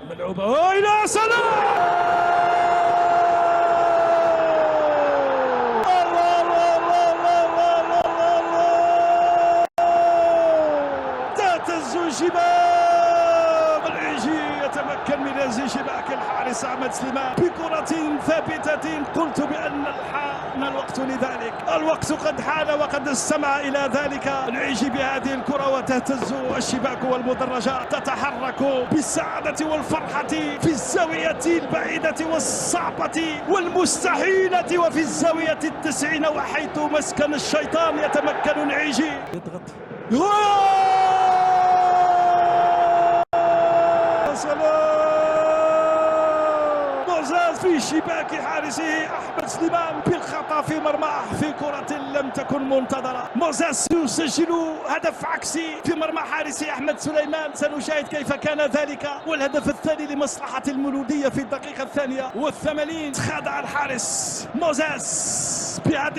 ملعوبة إلى سلام. تهتز شباك العيجي، يتمكن من هز شباك الحارس أحمد سليمان بكرة ثابتة. قلت بأن حان الوقت لذلك، الوقت قد حان وقد استمع إلى ذلك. العيجي بهذه الكرة وتهتز الشباك والمدرجات، تتحرك بالسعادة والفرحة في الزاوية البعيدة والصعبة والمستحيلة، وفي الزاوية 90 وحيث مسكن الشيطان يتمكن العيجي يضغط. موزاس في شباك حارسه أحمد سليمان بالخطأ في مرماه في كرة لم تكن منتظرة. موزاس يسجل هدف عكسي في مرمى حارسه أحمد سليمان، سنشاهد كيف كان ذلك. والهدف الثاني لمصلحة المولودية في الدقيقة 82. خدع الحارس موزاس بهذه